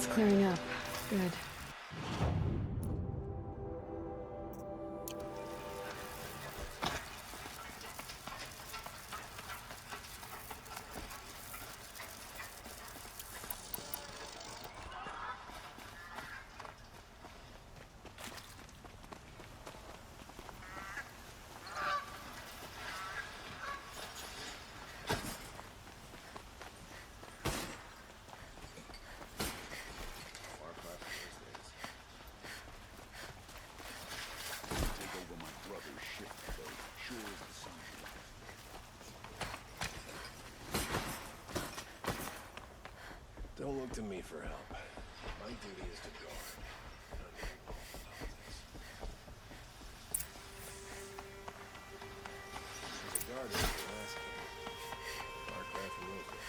It's clearing up. Good. Don't look to me for help. My duty is to guard. There's a guard in the last game. Far cry from locals.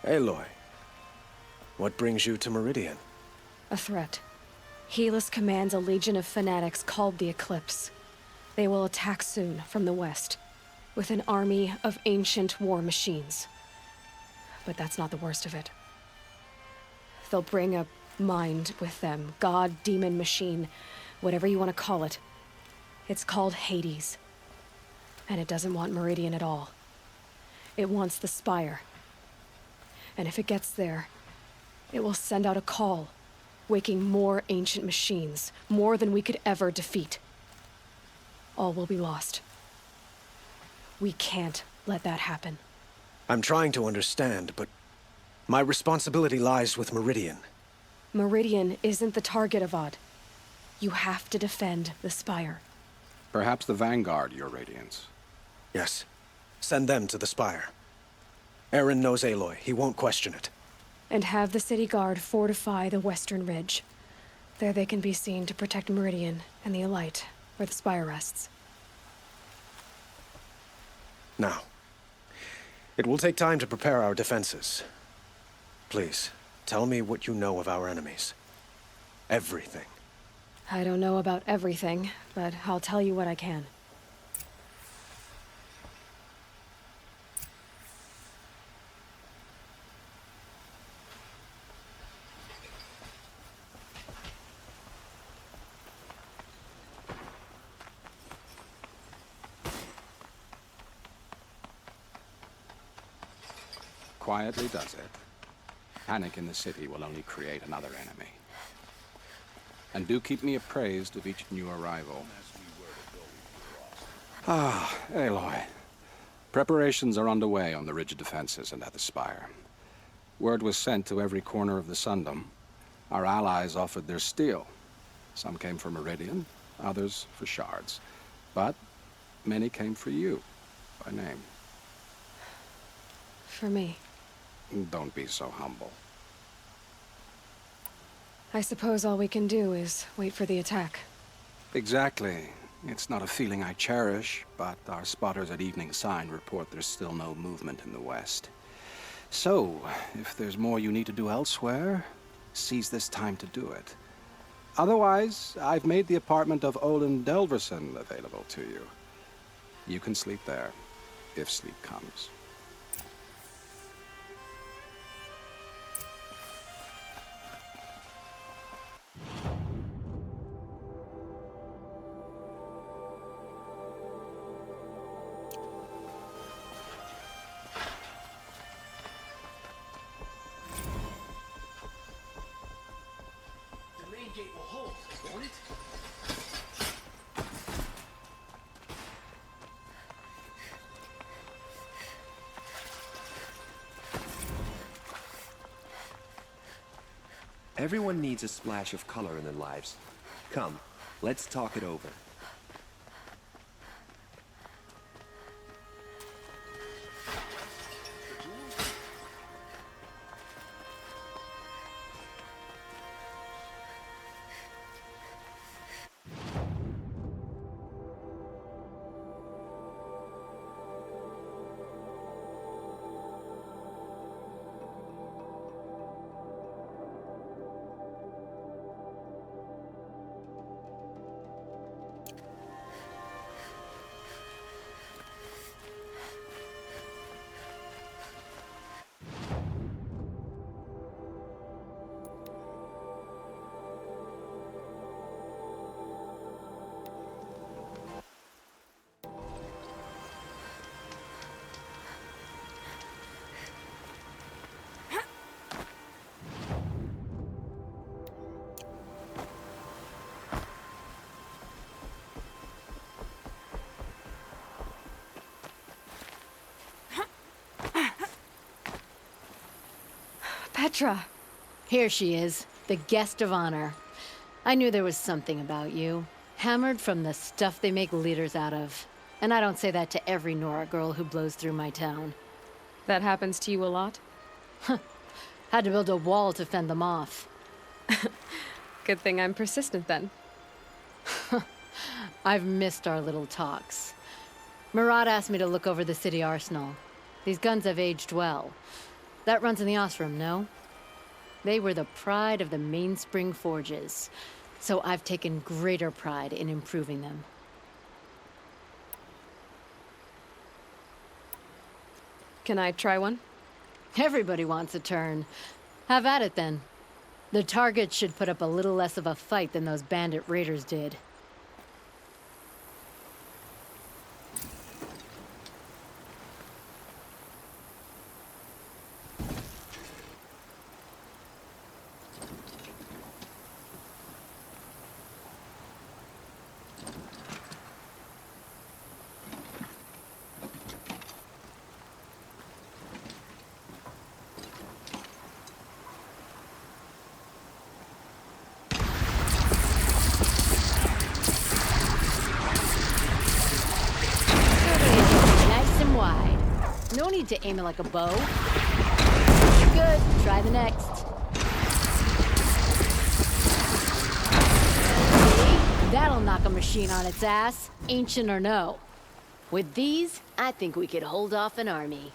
Aloy, what brings you to Meridian? A threat. Helis commands a legion of fanatics called the Eclipse. They will attack soon from the west, with an army of ancient war machines. But that's not the worst of it. They'll bring a mind with them, god, demon, machine, whatever you want to call it. It's called Hades. And it doesn't want Meridian at all. It wants the Spire. And if it gets there, it will send out a call, waking more ancient machines, more than we could ever defeat. All will be lost. We can't let that happen. I'm trying to understand, but my responsibility lies with Meridian. Meridian isn't the target, Avad. You have to defend the Spire. Perhaps the Vanguard, Your Radiance. Yes. Send them to the Spire. Eren knows Aloy. He won't question it. And have the city guard fortify the western ridge. There they can be seen to protect Meridian and the Elite, where the Spire rests. Now, it will take time to prepare our defenses. Please, tell me what you know of our enemies. Everything. I don't know about everything, but I'll tell you what I can. Quietly does it. Panic in the city will only create another enemy. And do keep me appraised of each new arrival. Ah, Aloy. Preparations are underway on the ridge defenses and at the Spire. Word was sent to every corner of the Sundom. Our allies offered their steel. Some came for Meridian, others for shards. But many came for you, by name. For me. Don't be so humble. I suppose all we can do is wait for the attack. Exactly. It's not a feeling I cherish, but our spotters at Evening Sign report there's still no movement in the west. So, if there's more you need to do elsewhere, seize this time to do it. Otherwise, I've made the apartment of Olin Delverson available to you. You can sleep there, if sleep comes. Gate will hold, won't it? Everyone needs a splash of color in their lives. Come, let's talk it over. Petra! Here she is, the guest of honor. I knew there was something about you. Hammered from the stuff they make leaders out of. And I don't say that to every Nora girl who blows through my town. That happens to you a lot? Had to build a wall to fend them off. Good thing I'm persistent then. I've missed our little talks. Murad asked me to look over the city arsenal. These guns have aged well. That runs in the Osram, no? They were the pride of the Mainspring Forges, so I've taken greater pride in improving them. Can I try one? Everybody wants a turn. Have at it then. The targets should put up a little less of a fight than those bandit raiders did. No need to aim it like a bow. Good. Try the next. See? That'll knock a machine on its ass, ancient or no. With these, I think we could hold off an army.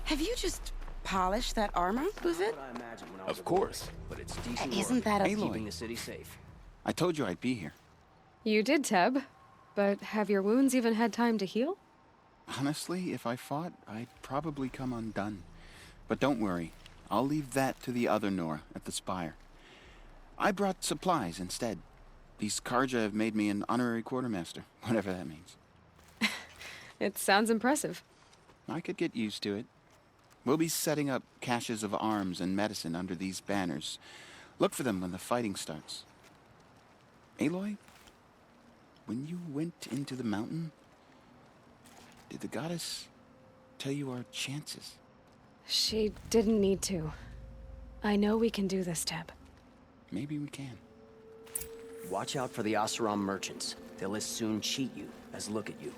Have you just polished that armor, Buzit? Of course. But it's decent Isn't that a... keeping the city safe. I told you I'd be here. You did, Teb. But have your wounds even had time to heal? Honestly, if I fought, I'd probably come undone. But don't worry. I'll leave that to the other Nora at the Spire. I brought supplies instead. These Karja have made me an honorary quartermaster, whatever that means. It sounds impressive. I could get used to it. We'll be setting up caches of arms and medicine under these banners. Look for them when the fighting starts. Aloy, when you went into the mountain, did the goddess tell you our chances? She didn't need to. I know we can do this, Teb. Maybe we can. Watch out for the Oseram merchants. They'll as soon cheat you as look at you.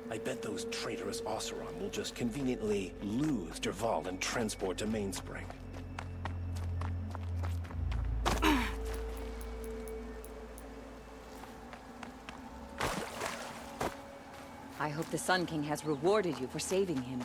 I bet those traitorous Oseram will just conveniently lose Derval and transport to Mainspring. I hope the Sun King has rewarded you for saving him.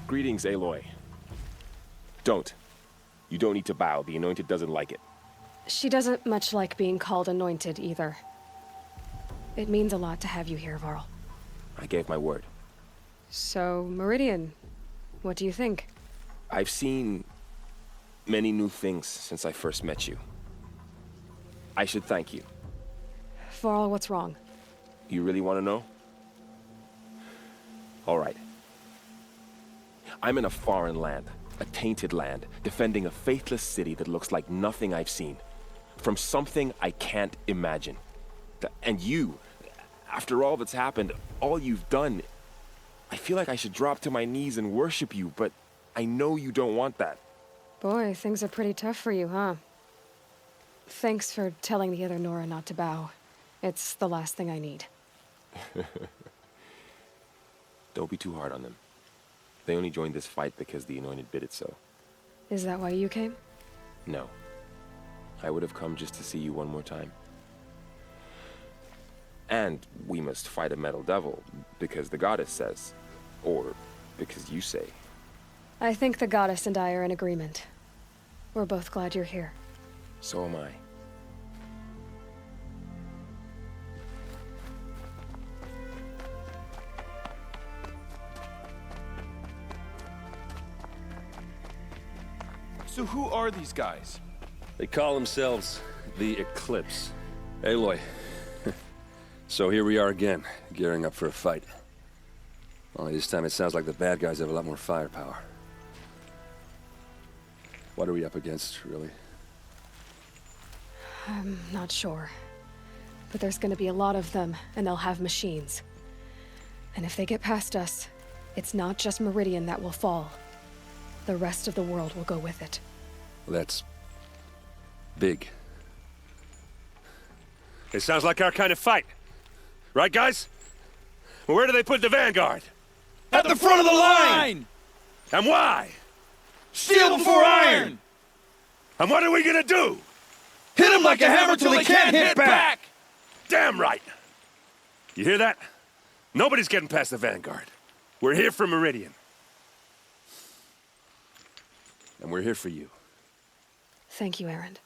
Greetings, Aloy. Don't. You don't need to bow. The Anointed doesn't like it. She doesn't much like being called anointed either. It means a lot to have you here, Varl. I gave my word. So, Meridian, what do you think? I've seen many new things since I first met you. I should thank you. Varl, what's wrong? You really want to know? All right. I'm in a foreign land, a tainted land, defending a faithless city that looks like nothing I've seen. From something I can't imagine. And you, after all that's happened, all you've done, I feel like I should drop to my knees and worship you, but I know you don't want that. Boy, things are pretty tough for you, huh? Thanks for telling the other Nora not to bow. It's the last thing I need. Don't be too hard on them. They only joined this fight because the Anointed bid it so. Is that why you came? No. I would have come just to see you one more time. And we must fight a metal devil, because the goddess says. Or because you say. I think the goddess and I are in agreement. We're both glad you're here. So am I. So who are these guys? They call themselves the Eclipse. Aloy. So here we are again, gearing up for a fight. Only this time it sounds like the bad guys have a lot more firepower. What are we up against, really? I'm not sure. But there's gonna be a lot of them, and they'll have machines. And if they get past us, it's not just Meridian that will fall. The rest of the world will go with it. Well, that's big. It sounds like our kind of fight. Right, guys? Well, where do they put the Vanguard? At the front of the line! And why? Steel before iron! And what are we gonna do? Hit them like a hammer till they can't hit back! Damn right! You hear that? Nobody's getting past the Vanguard. We're here for Meridian. And we're here for you. Thank you, Erend.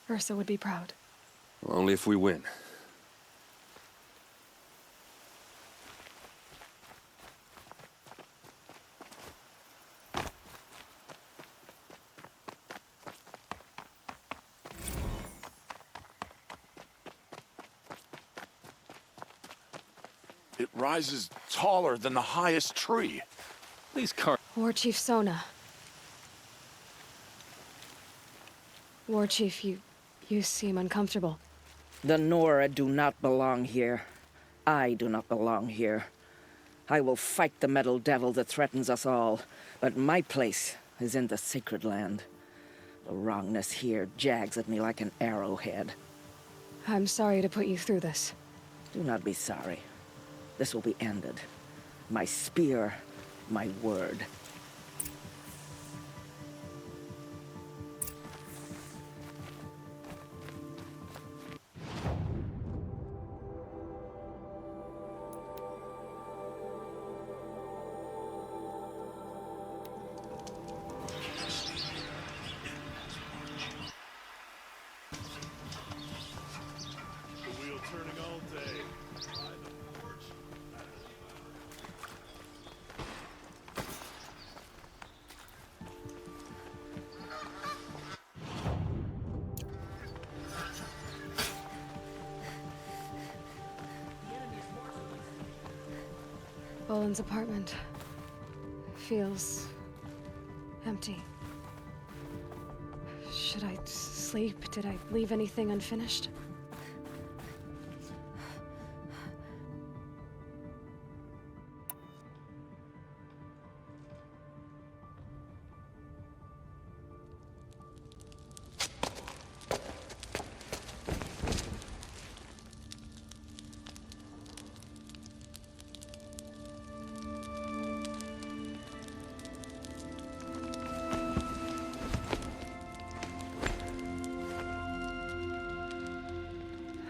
Ursa would be proud. Well, only if we win. It rises taller than the highest tree. These cars. War Chief Sona. War Chief, you seem uncomfortable. The Nora do not belong here. I do not belong here. I will fight the metal devil that threatens us all, but my place is in the sacred land. The wrongness here jags at me like an arrowhead. I'm sorry to put you through this. Do not be sorry. This will be ended. My spear, my word. Boland's apartment feels empty. Should I sleep? Did I leave anything unfinished?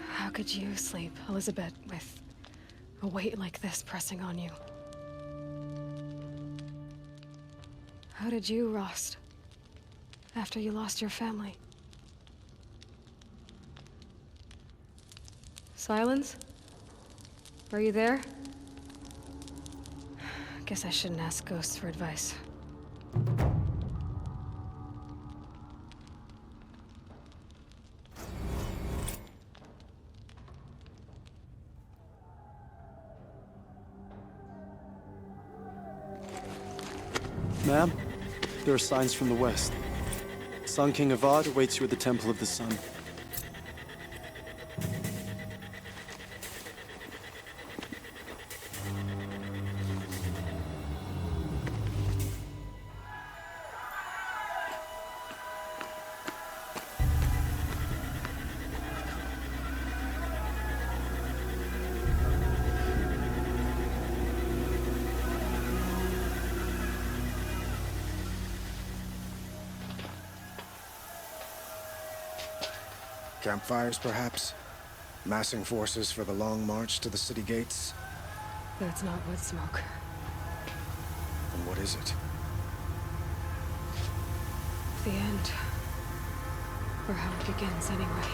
How could you sleep, Elizabeth, with a weight like this pressing on you? How did you, Rost, after you lost your family? Silence? Are you there? Guess I shouldn't ask ghosts for advice. Ma'am, there are signs from the west. Sun King Avad awaits you at the Temple of the Sun. Campfires, perhaps? Massing forces for the long march to the city gates? That's not wood smoke. Then what is it? The end. Or how it begins, anyway.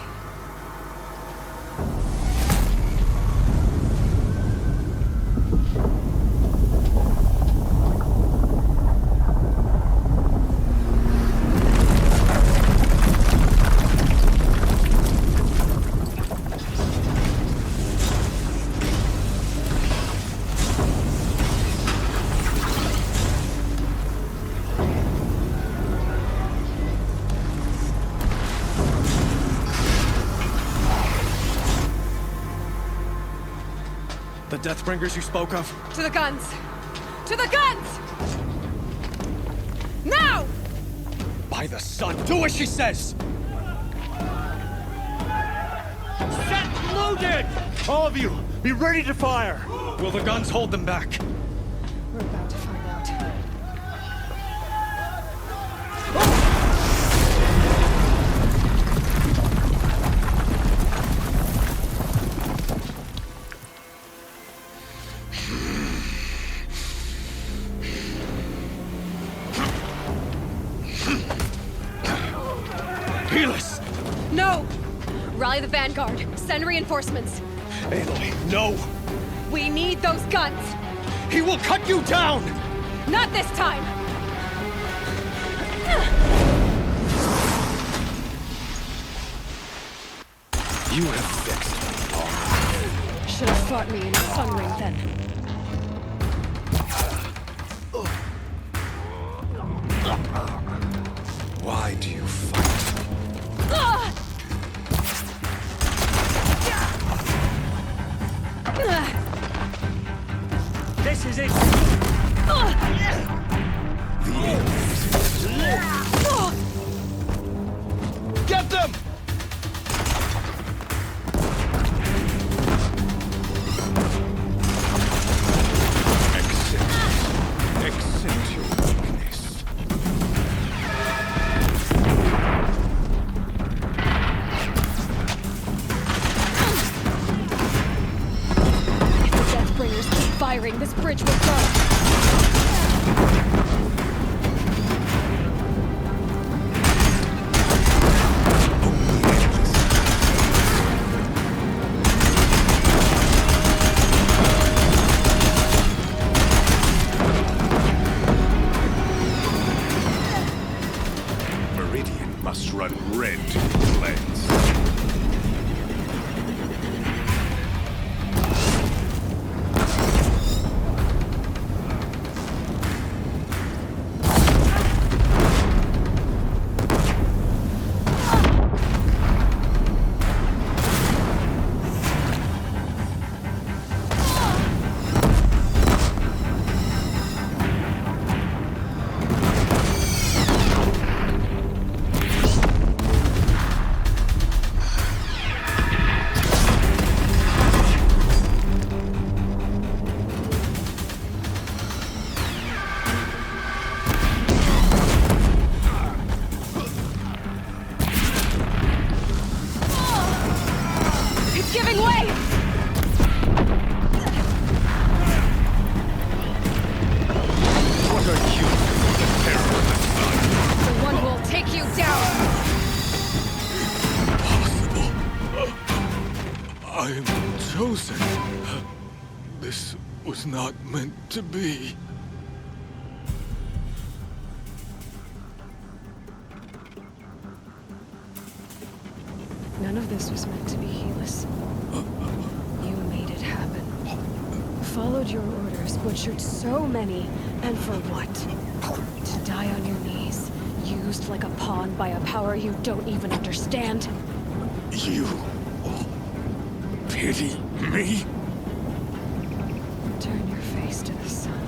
The Deathbringers you spoke of? To the guns! To the guns! Now! By the sun, do as she says! Set loaded! All of you, be ready to fire! Will the guns hold them back? We're about to find out. No! Rally the vanguard. Send reinforcements. Aloy, no! We need those guns! He will cut you down! Not this time! You have fixed Should have fought me in a sun ring then. Why do you fight? This is it! The end. Get them! Accept your weakness. If the Deathbringers keep firing, this bridge will go. Meridian must run red to the lens. chosen. This was not meant to be. None of this was meant to be, Helis. You made it happen. Followed your orders, butchered so many, and for what? To die on your knees, used like a pawn by a power you don't even understand? You pity me? Turn your face to the sun.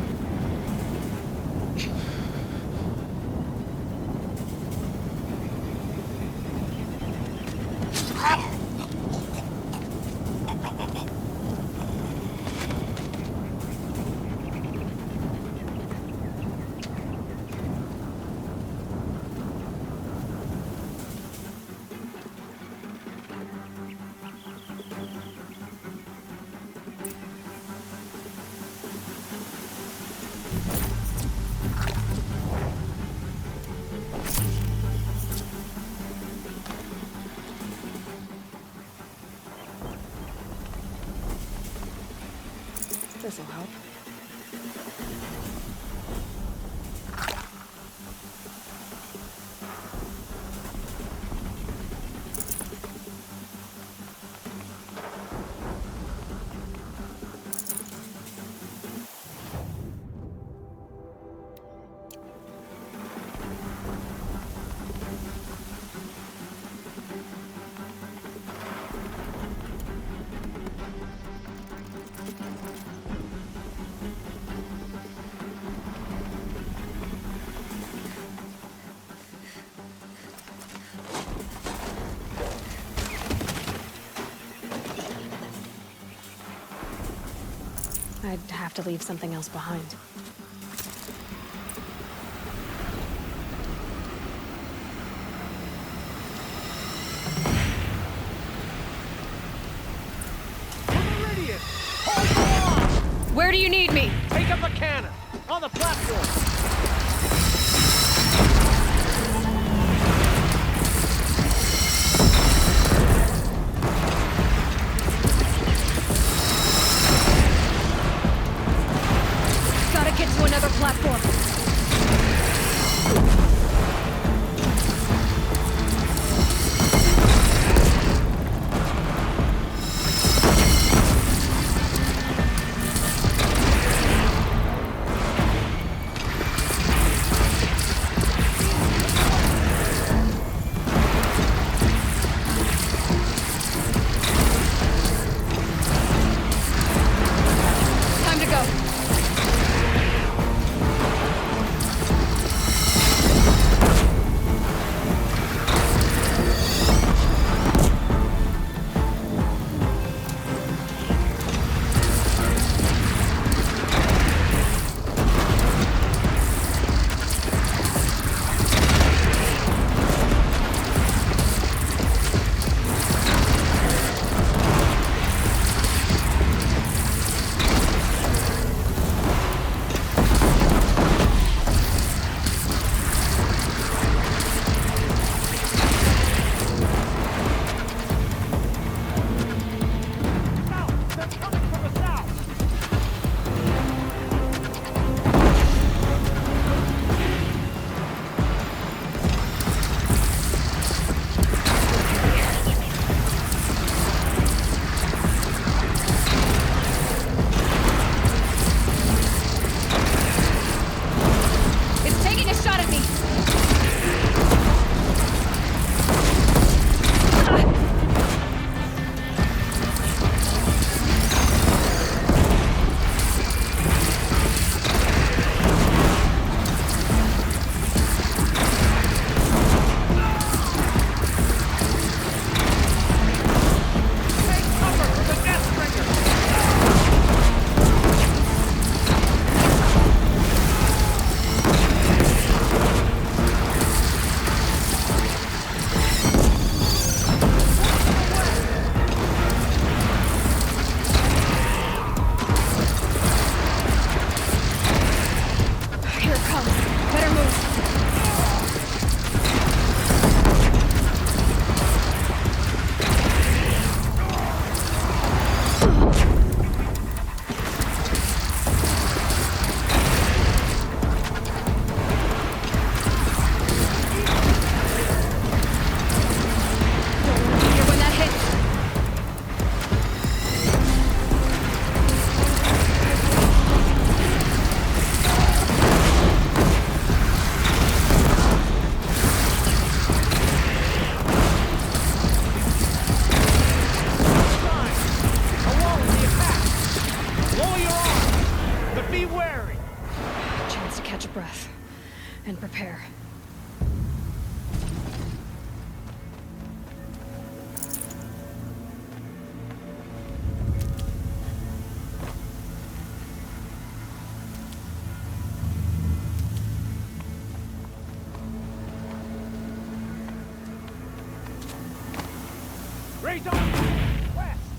This'll help. I'd have to leave something else behind. Where do you need me? Take up the cannon! On the platform! Get to another platform. Time to go. catch a breath and prepare. Raise on! West!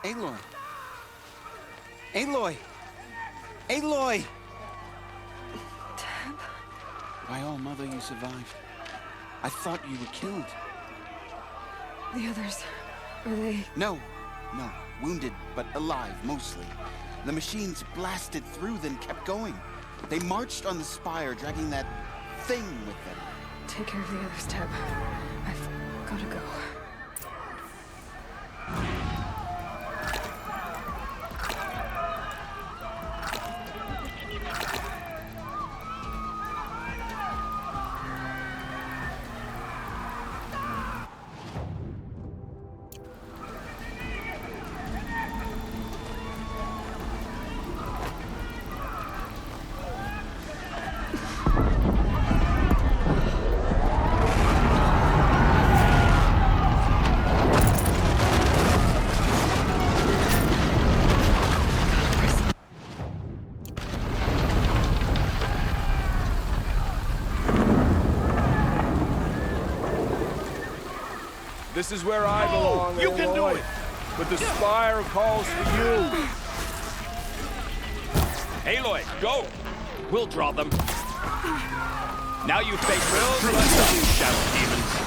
Aloy! Aloy! Aloy! Tab? By all mother, you survived. I thought you were killed. The others, are they... No. Wounded, but alive, mostly. The machines blasted through, then kept going. They marched on the spire, dragging that thing with them. Take care of the others, Tab. I've gotta go. This is where I belong. You can do it! But the spire calls for you. Aloy, go! We'll draw them. Now you face the shadow demons.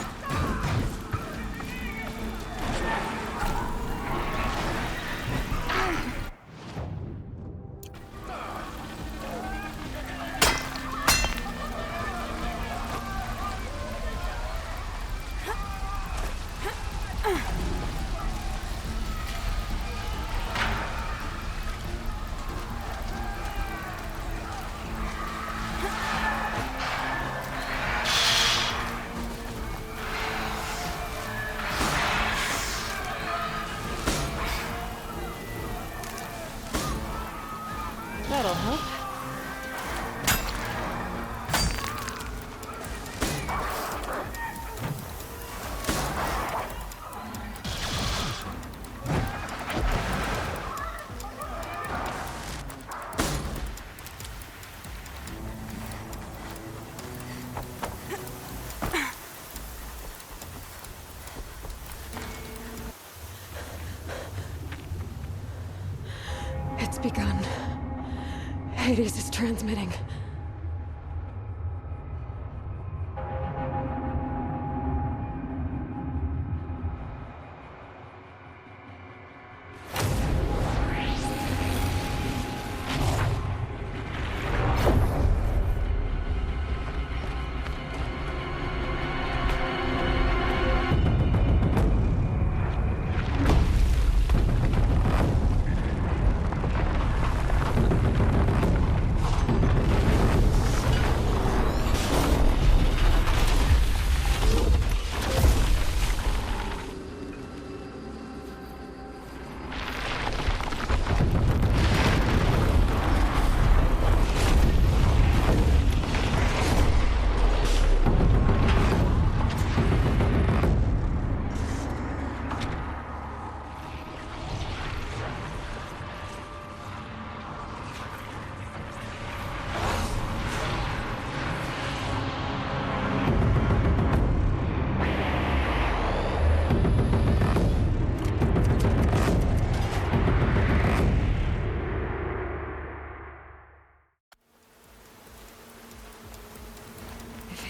That'll help. It's begun. Hades is transmitting.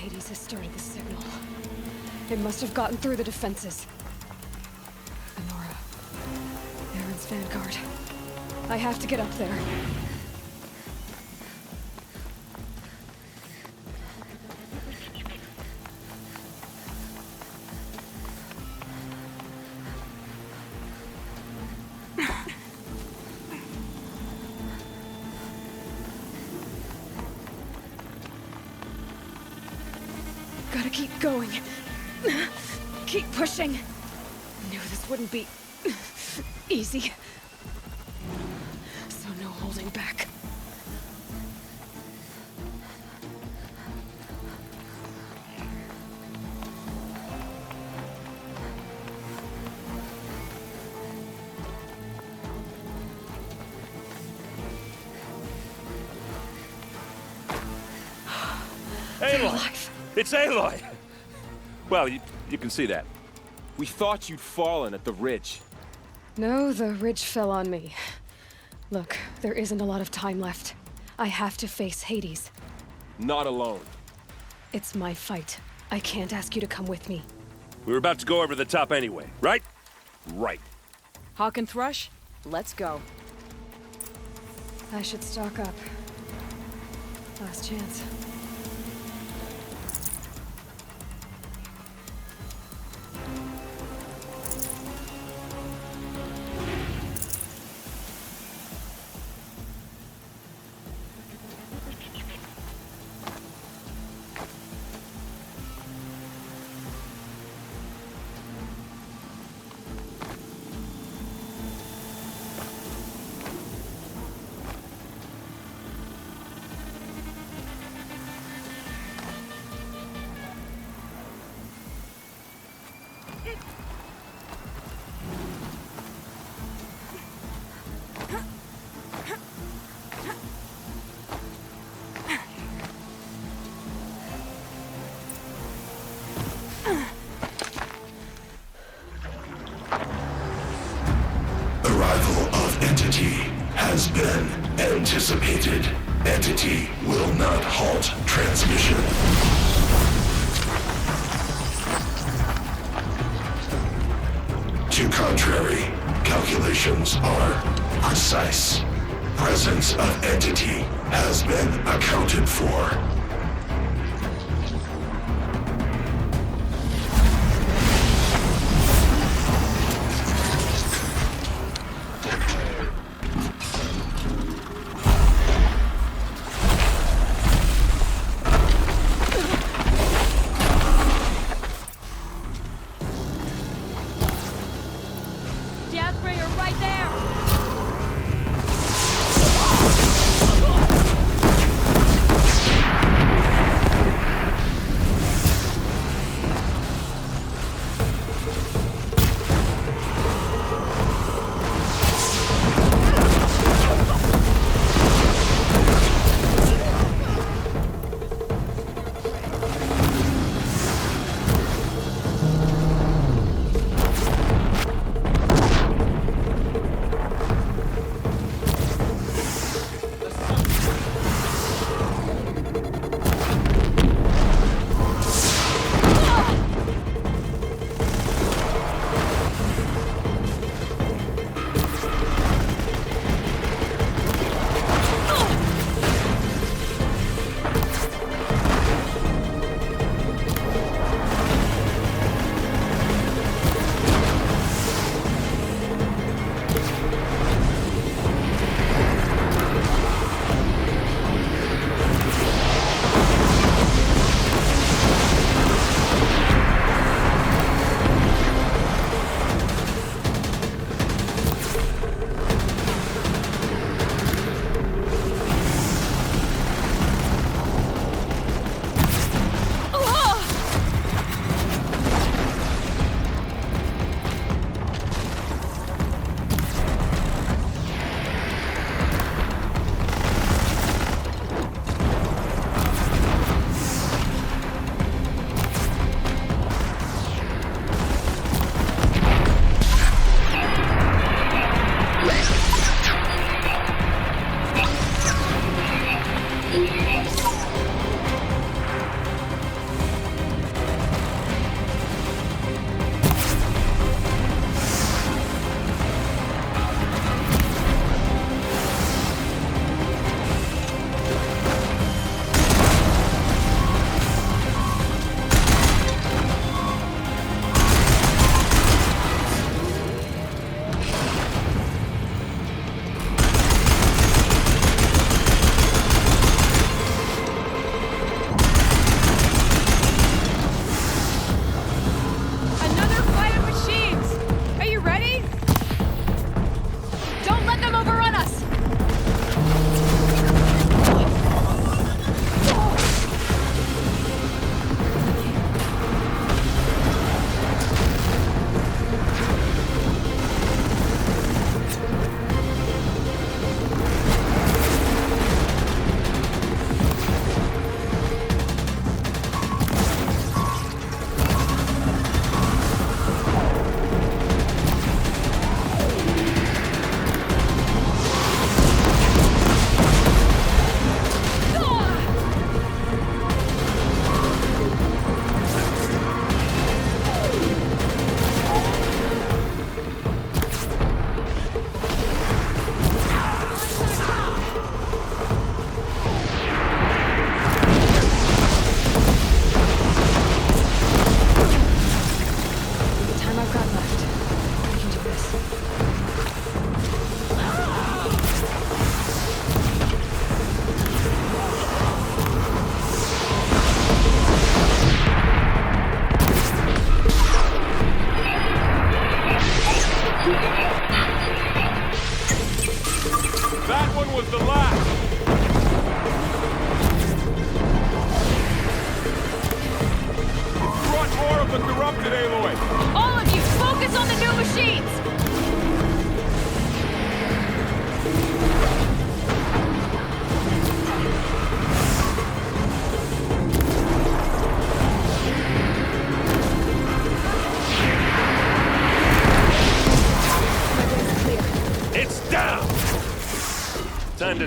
Hades has started the signal. It must have gotten through the defenses. Honora. Aaron's vanguard. I have to get up there. Gotta keep going. Keep pushing. Knew this wouldn't be easy. So no holding back. Aloy! It's Aloy! Well, you can see that. We thought you'd fallen at the ridge. No, the ridge fell on me. Look, there isn't a lot of time left. I have to face Hades. Not alone. It's my fight. I can't ask you to come with me. We were about to go over the top anyway, right? Right. Hawk and Thrush, let's go. I should stock up. Last chance. Arrival of Entity has been anticipated. Entity will not halt transmission. To contrary, calculations are precise. Presence of Entity has been accounted for.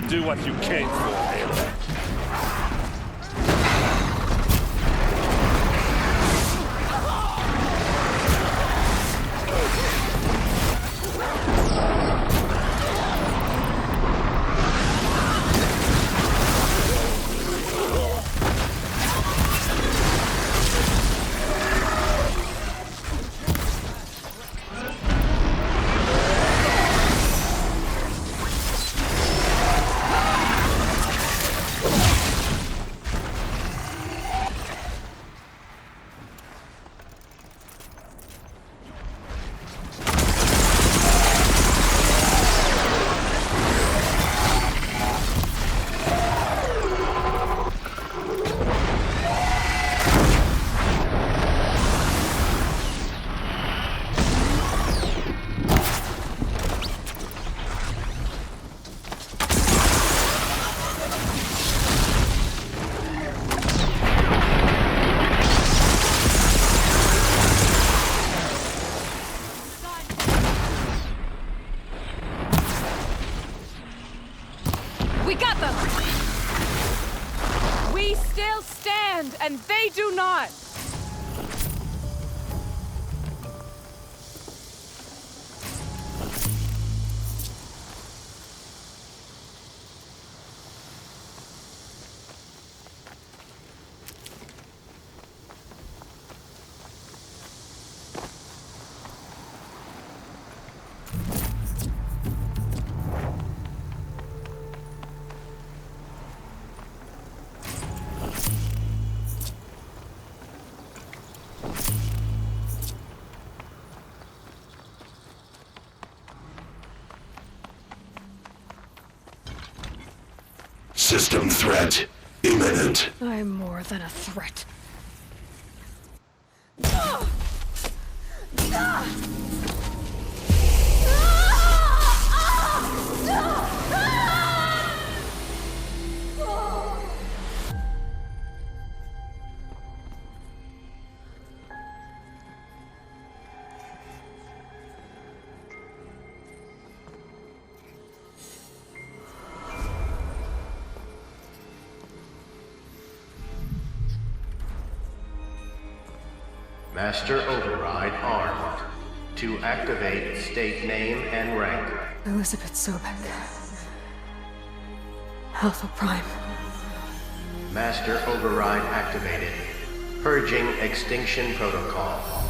do what you came for. And they do not! System threat imminent. I'm more than a threat. Master Override armed. To activate, state name and rank. Elizabeth Sobek. Alpha Prime. Master Override activated. Purging Extinction Protocol.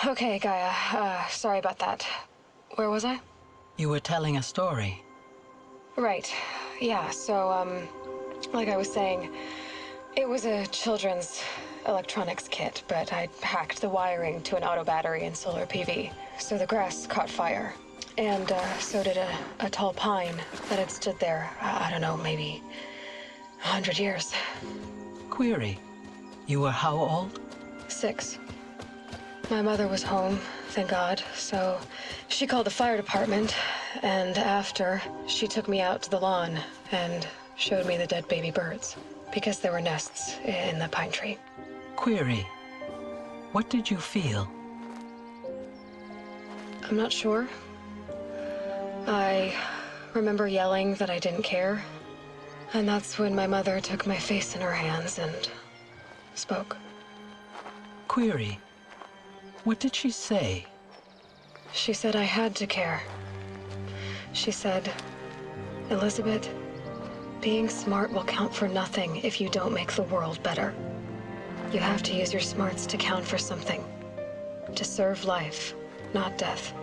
Okay, Gaia. Sorry about that. Where was I? You were telling a story. Right. Yeah, so, like I was saying, it was a children's electronics kit, but I hacked the wiring to an auto battery and solar PV. So the grass caught fire. And, so did a tall pine that had stood there, I don't know, maybe 100 years. Query. You were how old? 6. My mother was home, thank God, so she called the fire department, and after, she took me out to the lawn and showed me the dead baby birds, because there were nests in the pine tree. Query. What did you feel? I'm not sure. I remember yelling that I didn't care, and that's when my mother took my face in her hands and spoke. Query. What did she say? She said I had to care. She said, Elizabeth, being smart will count for nothing if you don't make the world better. You have to use your smarts to count for something. To serve life, not death.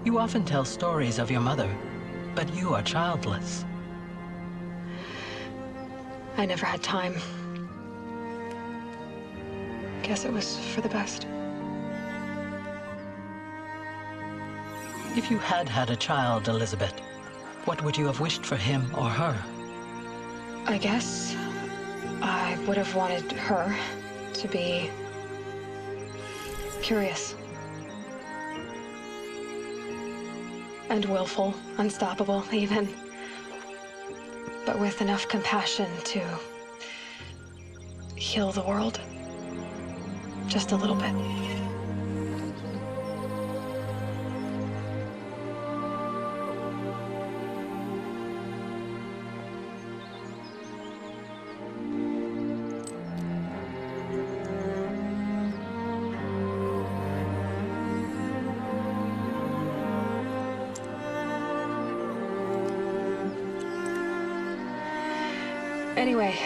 You often tell stories of your mother, but you are childless. I never had time. Guess it was for the best. If you had had a child, Elizabeth, what would you have wished for him or her? I guess I would have wanted her to be curious. And willful, unstoppable, even. But with enough compassion to heal the world. Just a little bit. Anyway,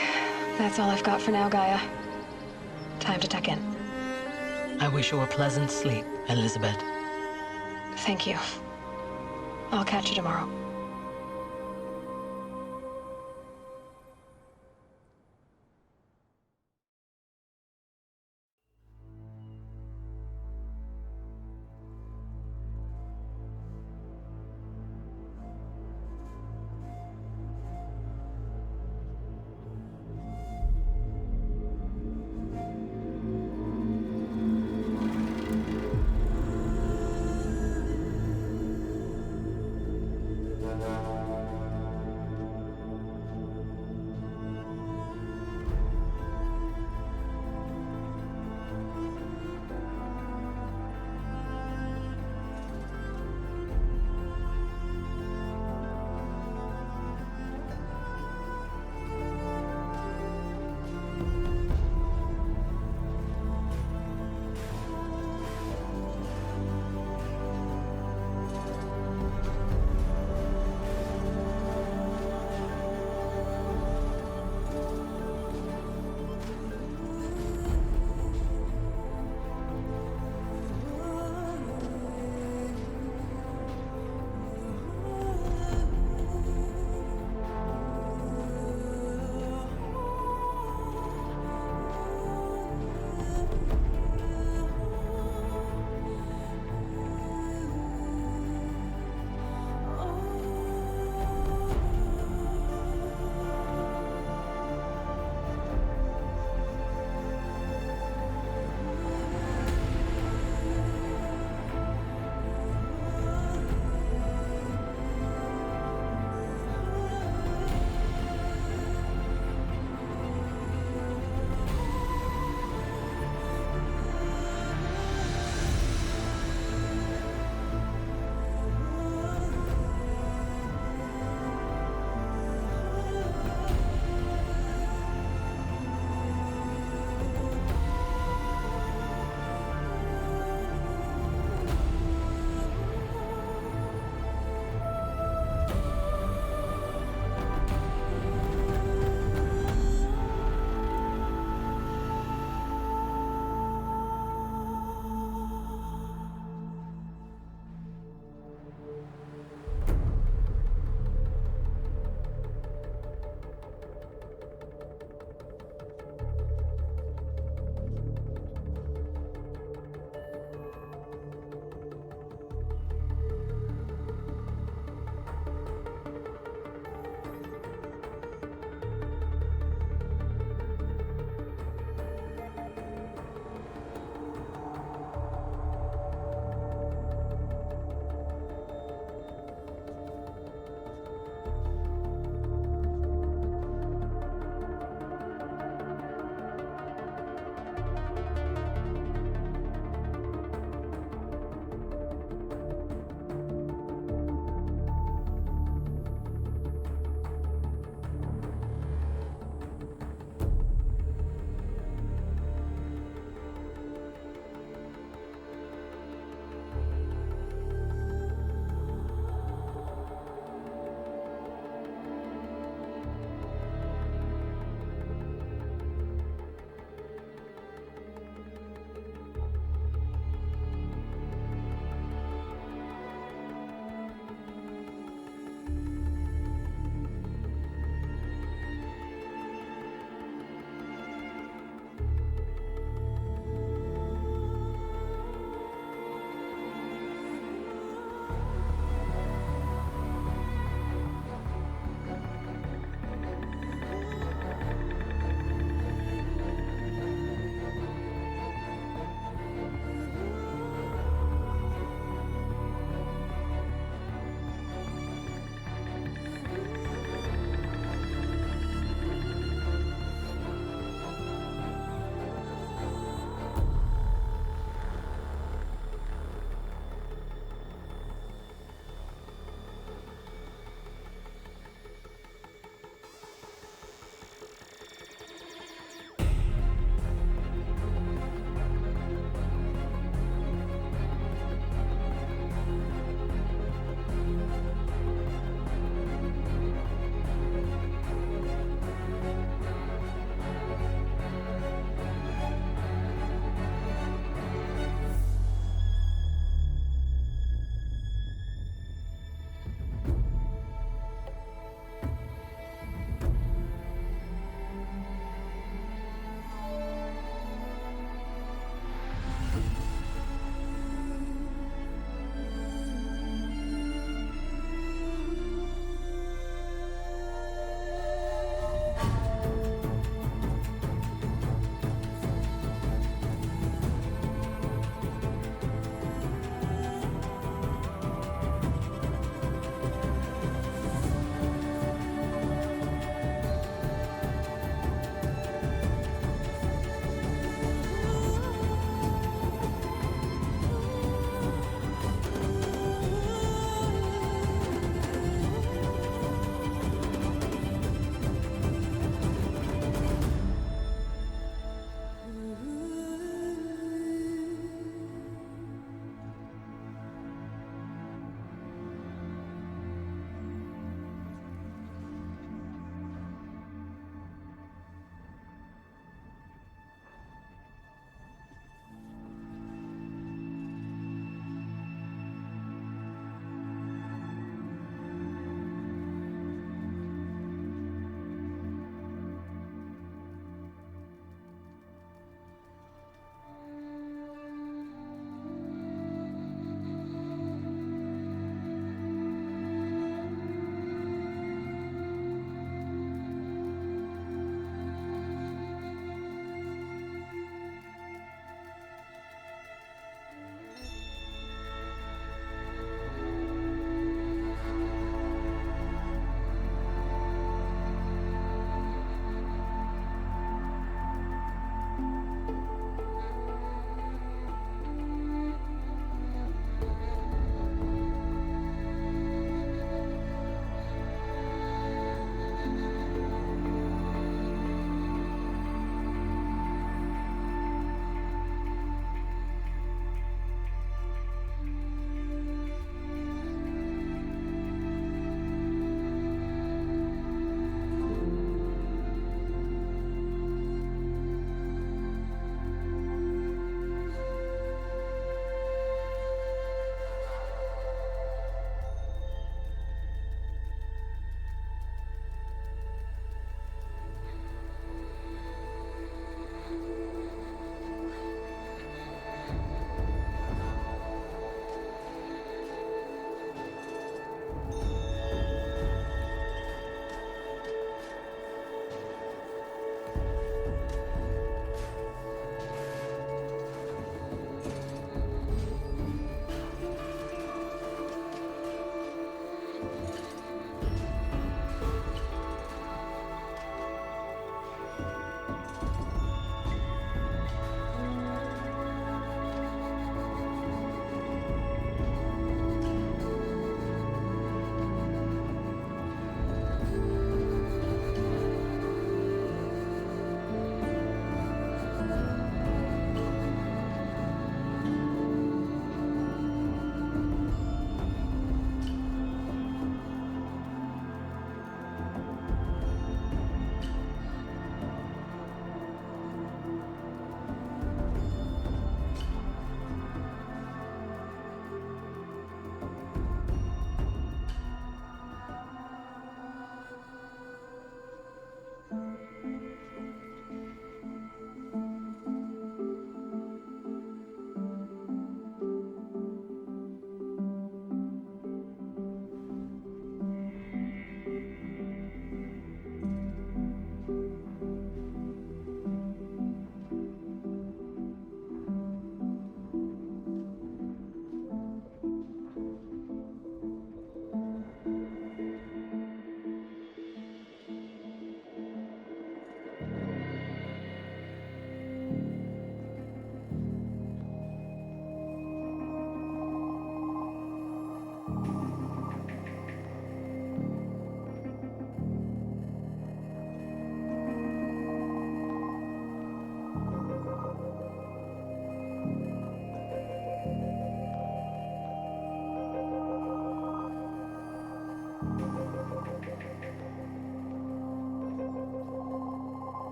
that's all I've got for now, Gaia. Time to tuck in. I wish you a pleasant sleep, Elizabeth. Thank you. I'll catch you tomorrow.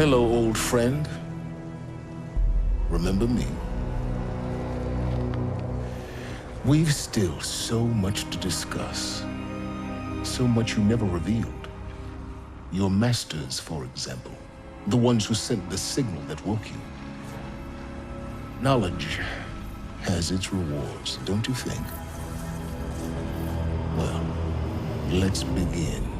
Hello, old friend. Remember me? We've still so much to discuss. So much you never revealed. Your masters, for example. The ones who sent the signal that woke you. Knowledge has its rewards, don't you think? Well, let's begin.